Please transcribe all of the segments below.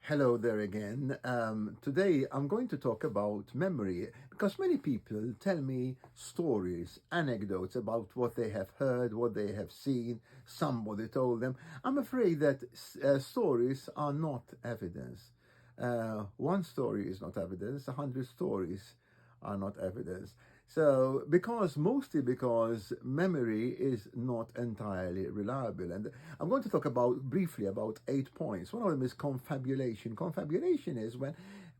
Hello there again. Today I'm going to talk about memory because many people tell me stories, anecdotes about what they have heard, what they have seen, somebody told them. I'm afraid that stories are not evidence. One story is not evidence, 100 stories are not evidence. So, mostly because memory is not entirely reliable. And I'm going to talk briefly about 8 points. One of them is confabulation. Confabulation is when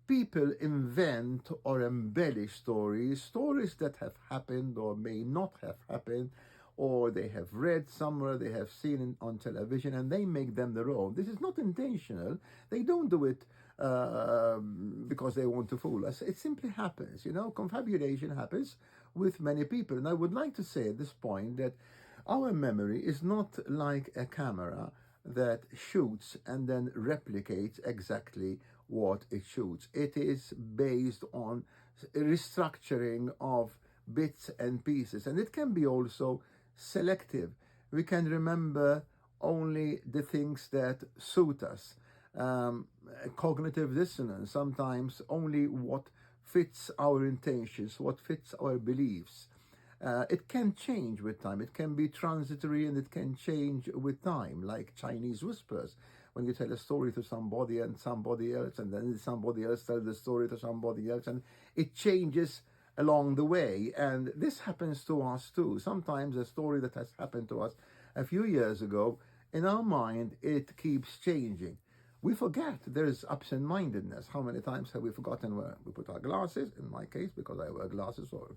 people invent or embellish stories that have happened or may not have happened, or they have read somewhere, they have seen on television, and they make them their own. This is not intentional. They don't do it because they want to fool us. It simply happens. Confabulation happens with many people. And I would like to say at this point that our memory is not like a camera that shoots and then replicates exactly what it shoots. It is based on restructuring of bits and pieces, and it can be also selective. We can remember only the things that suit us. Cognitive dissonance, sometimes only what fits our intentions, what fits our beliefs. It can change with time. It can be transitory and it can change with time, like Chinese whispers. When you tell a story to somebody and somebody else, and then somebody else tells the story to somebody else, and it changes along the way. And this happens to us too. Sometimes a story that has happened to us a few years ago, in our mind, it keeps changing. We forget. There is absent-mindedness. How many times have we forgotten where we put our glasses? In my case, because I wear glasses, or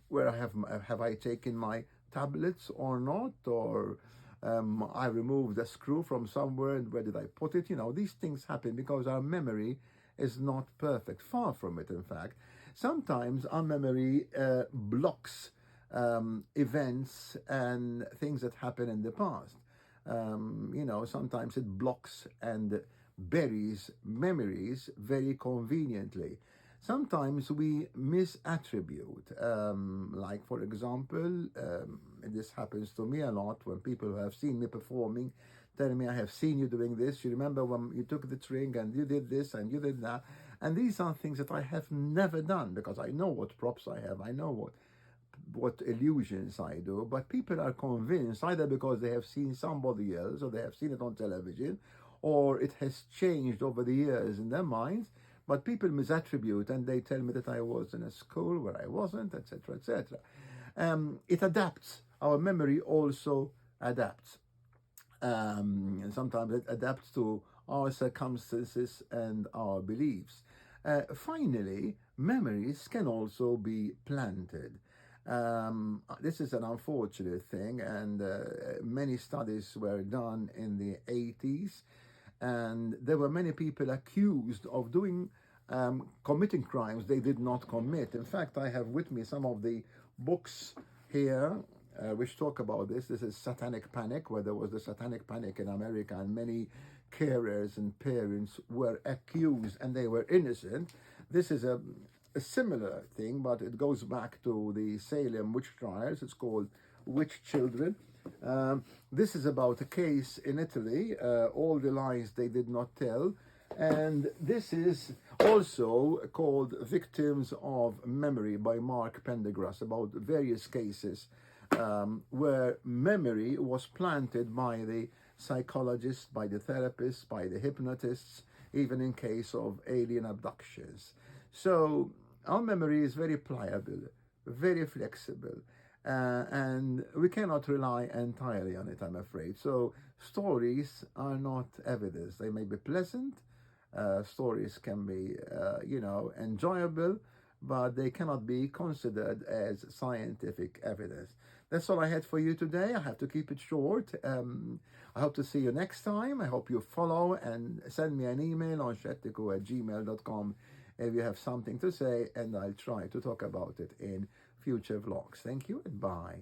where have I taken my tablets or not, or I removed a screw from somewhere and where did I put it? These things happen because our memory is not perfect. Far from it, in fact. Sometimes our memory blocks events and things that happen in the past. Sometimes it blocks and buries memories very conveniently. Sometimes we misattribute. Like, for example, this happens to me a lot when people who have seen me performing tell me, I have seen you doing this. You remember when you took the drink and you did this and you did that. And these are things that I have never done because I know what props I have. I know what illusions I do, but people are convinced either because they have seen somebody else or they have seen it on television or it has changed over the years in their minds, but people misattribute and they tell me that I was in a school where I wasn't, etc., etc. It adapts. Our memory also adapts. And sometimes it adapts to our circumstances and our beliefs. Finally, memories can also be planted. This is an unfortunate thing, and many studies were done in the 80s, and there were many people accused of committing crimes they did not commit. In fact, I have with me some of the books here which talk about this. This is Satanic Panic, where there was the Satanic Panic in America, and many carers and parents were accused and they were innocent. This is a similar thing, but it goes back to the Salem witch trials. It's called Witch Children. This is about a case in Italy, all the lies they did not tell. And this is also called Victims of Memory by Mark Pendergrass, about various cases where memory was planted by the psychologists, by the therapists, by the hypnotists, even in case of alien abductions. So our memory is very pliable, very flexible, and we cannot rely entirely on it, I'm afraid. So stories are not evidence. They may be pleasant. Stories can be, enjoyable, but they cannot be considered as scientific evidence. That's all I had for you today. I have to keep it short. I hope to see you next time. I hope you follow and send me an email on shettico@gmail.com if you have something to say, and I'll try to talk about it in future vlogs. Thank you and bye.